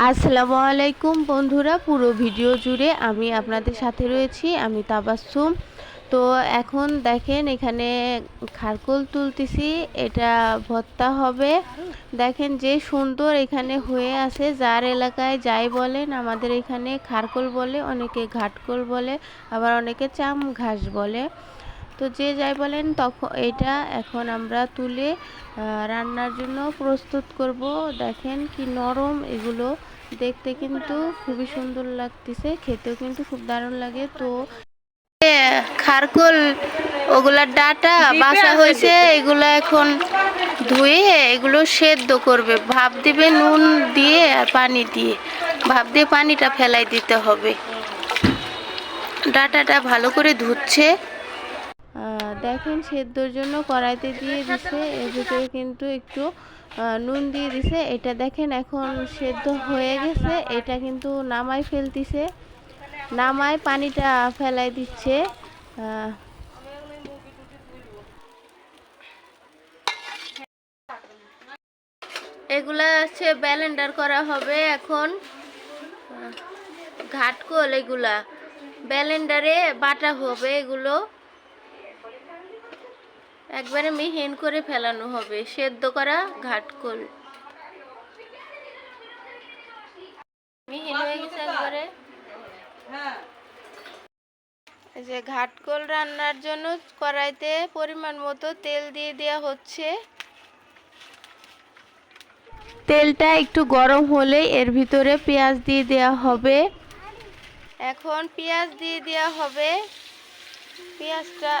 আসসালামু আলাইকুম বন্ধুরা, পুরো ভিডিও জুড়ে আমি আপনাদের সাথে রয়েছি, আমি তাবাসসুম। তো এখন দেখেন এখানে খারকোল তুলতেছি, এটা ভর্তা হবে। দেখেন যে সুন্দর এখানে হয়ে আছে, যার এলাকায় যাই বলেন, আমাদের এখানে খারকোল বলে, অনেকে ঘাটকোল বলে, আবার অনেকে চাম ঘাস বলে। তো যে যাই বলেন, তখন এটা এখন আমরা তুলে রান্নার জন্য প্রস্তুত করব। দেখেন কি নরম এগুলো, দেখতে কিন্তু খুবই সুন্দর লাগতেছে, খেতেও কিন্তু খুব দারুণ লাগে। তো খারকোল ওগুলার ডাটা বাছা হয়েছে, এগুলো এখন ধুয়ে এগুলো সেদ্ধ করবে, ভাপ দিবে নুন দিয়ে আর পানি দিয়ে, ভাপ দিয়ে পানিটা ফেলাই দিতে হবে। ডাটাটা ভালো করে ধুচ্ছে। দেখেন সেদ্ধর জন্য কড়াইতে দিয়ে দিছে, এর ভিতরে কিন্তু একটু নুন দিয়ে দিছে। এটা দেখেন এখন সেদ্ধ হয়ে গেছে, এটা কিন্তু নামাই ফেলতিছে, নামায় পানিটা ফেলাই দিচ্ছে। এগুলা হচ্ছে ব্লেন্ডার করা হবে এখন। ঘাটকোল এগুলা ব্লেন্ডারে বাটা হবে, এগুলো একবারে মিহিন করে ফেলানো হবে, সেদ্ধ করা ঘাটকোল মিহিন হয়ে গেছে একবারে। এই যে ঘাটকোল রান্নার জন্য কড়াইতে পরিমাণ মতো তেল দিয়ে দেওয়া হচ্ছে। তেলটা একটু গরম হলে এর ভিতরে পেঁয়াজ দিয়ে দেওয়া হবে। এখন পেঁয়াজ দিয়ে দেওয়া হবে, পেঁয়াজটা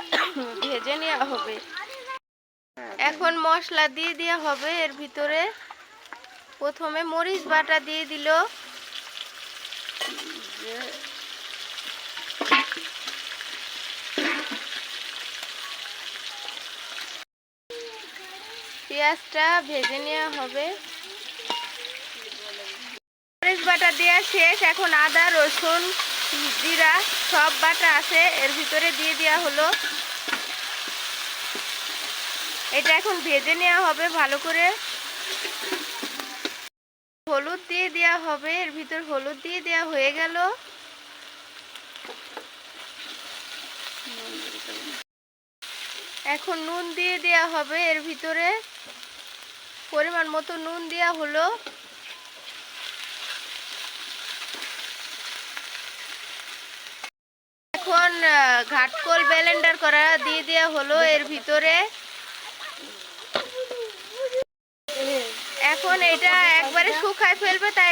ভেজে নেওয়া হবে। এখন মশলা দিয়ে দেওয়া হবে এর ভিতরে। প্রথমে মরিচ বাটা দিয়ে দিল, পেঁয়াজটা ভেজে নেওয়া হবে। মরিচ বাটা দেওয়া শেষ, এখন আদা রসুন জিরা সব বাটা আছে এর ভিতরে দিয়ে দেওয়া হলো। এটা এখন ভেজে নেওয়া হবে ভালো করে। হলুদ দিয়ে দেওয়া হবে, এর ভিতর হলুদ দিয়ে দেওয়া হয়ে গেল। এখন নুন দিয়ে দেওয়া হবে এর ভিতরে, পরিমাণ মতো নুন দেওয়া হলো। এখন ঘাটকোল ব্লেন্ডার করা দিয়ে দেওয়া হলো এর ভিতরে। এখন এটা একবারে শুকায় ফেলবে, তাই